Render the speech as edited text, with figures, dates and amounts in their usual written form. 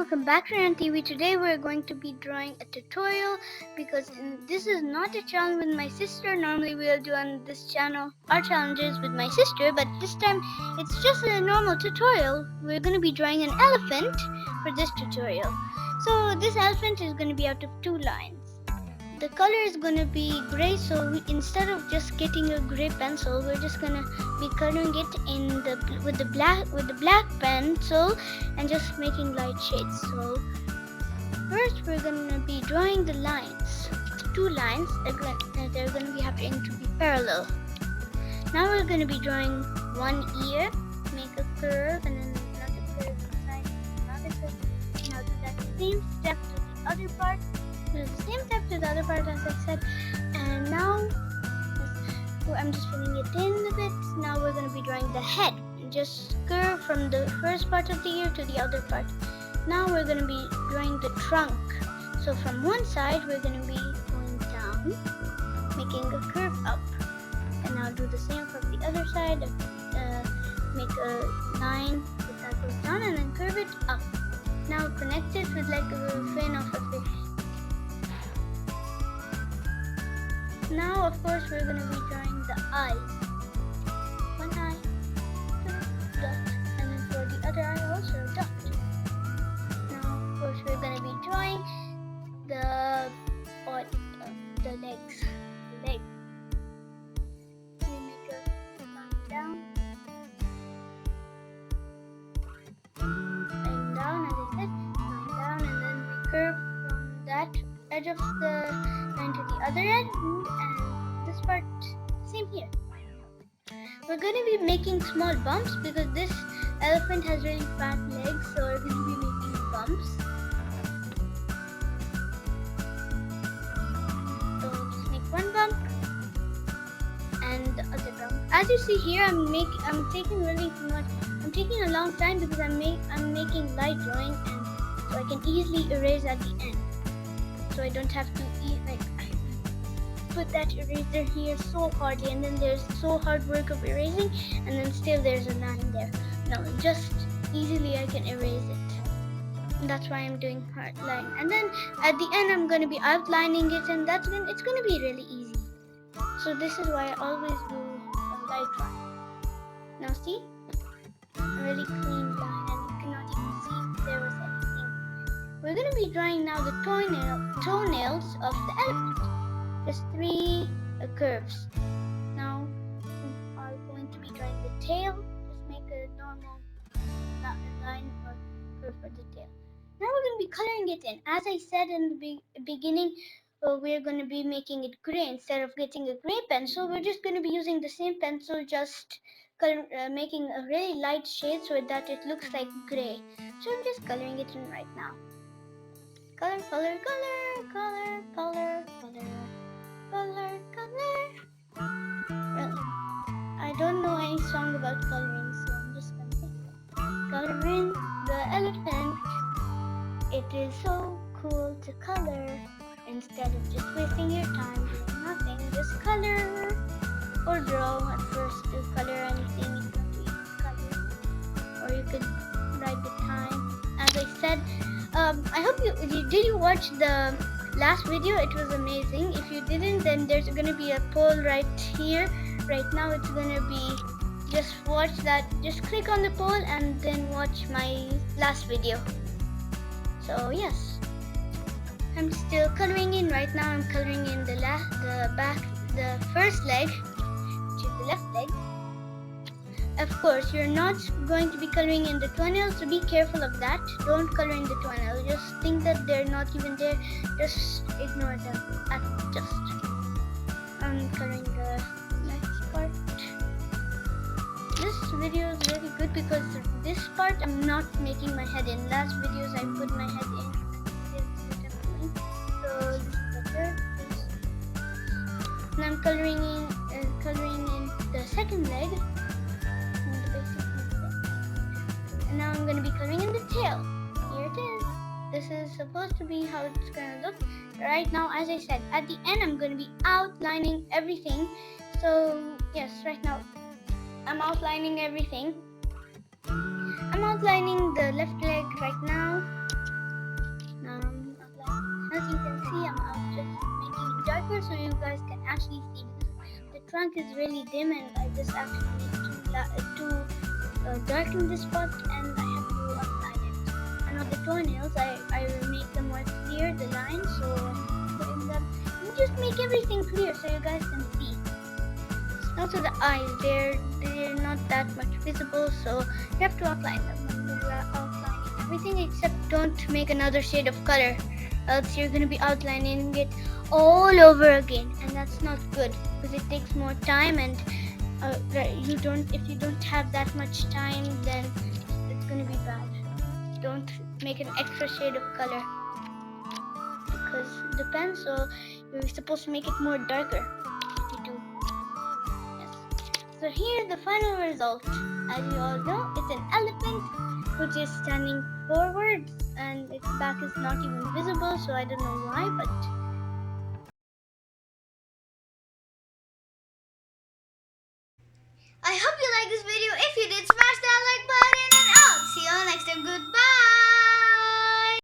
welcome back to Rayan Tea We. Today we're going to be drawing a tutorial because this is not a challenge with my sister. Normally we'll do on this channel our challenges with my sister, but this time it's just a normal tutorial. We're going to be drawing an elephant for this tutorial. So this elephant is going to be out of two lines. The color is going to be gray, so instead of just getting a gray pencil, we're just going to be coloring it with the black pencil and just making light shades. So first we're going to be drawing the lines. Two lines, they're going to be having to be parallel. Now we're going to be drawing one ear, make a curve, and then another curve inside, another curve. Now do that same step to the other part. Do the same step to the other part as I said, and now I'm just filling it in a bit. Now we're going to be drawing the head. Just curve from the first part of the ear to the other part. Now we're going to be drawing the trunk. So from one side we're going to be going down, making a curve up, and now do the same from the other side. Make a line that goes down and then curve it up. Now connect it with like a fin of a fish. Now, of course, we're going to be drawing the eyes. One eye, dot, and then for the other eye also dot. Now, of course, we're going to be drawing the legs. We make a line down, and down, as I said, line down, and then we curve from that edge of the line to the other edge, and this part, same here. We're going to be making small bumps because this elephant has really fat legs, so we're going to be making bumps. So just make one bump and the other bump. As you see here, I'm taking a long time because I'm making light drawing, and so I can easily erase at the end. So I don't have to put that eraser here so hardly, and then there's so hard work of erasing, and then still there's a line there. No, just easily I can erase it. And that's why I'm doing hard line. And then at the end I'm going to be outlining it, and it's going to be really easy. So this is why I always do a light drawing. Now see? A really clean line, and you cannot even see if there was anything. We're going to be drawing now the toenails of the elephant. Just three curves. Now we are going to be drawing the tail. Just make a normal line or curve for the tail. Now we're going to be coloring it in. As I said in the beginning, we're going to be making it gray. Instead of getting a gray pencil, we're just going to be using the same pencil, just making a really light shade so that it looks like gray. So I'm just coloring it in right now. Color, color, color, color, color, color. Color. Really, I don't know any song about coloring, so I'm just gonna say coloring the elephant. It is so cool to color. Instead of just wasting your time doing nothing, just color or draw. At first, to color anything, you can color, or you could write the time. As I said, I hope did you watch the last video? It was amazing. If you didn't, then there's going to be a poll right here. Right now it's going to be, just watch that, just click on the poll and then watch my last video. So yes, I'm still coloring in. Right now I'm coloring in the first leg, which is the left leg. Of course, you're not going to be coloring in the toenails, so be careful of that. Don't color in the toenails. Just think that they're not even there. Just ignore them. I'm coloring the next part. This video is really good because this part I'm not making my head in. Last videos I put my head in. This is what I'm doing. So this is better. And I'm coloring in the second leg. And now I'm going to be coloring in the tail. Here it is. This is supposed to be how it's going to look. Right now, as I said, at the end I'm going to be outlining everything. So yes, right now I'm outlining everything. I'm outlining the left leg right now. you can see, I'm just making it darker so you guys can actually see. The trunk is really dim, and I just actually need to darken this spot, and I have to outline it. And on the toenails, I will make them more clear, the lines, so putting them, and just make everything clear so you guys can see. Also the eyes, they're not that much visible, so you have to outline them. You're outlining everything, except don't make another shade of color, else you're going to be outlining it all over again, and that's not good because it takes more time, and if you don't have that much time, then it's going to be bad. Don't make an extra shade of color because the pencil, you're supposed to make it more darker if you do. So here's the final result. As you all know, it's an elephant which is standing forward, and its back is not even visible, so I don't know why, but I hope you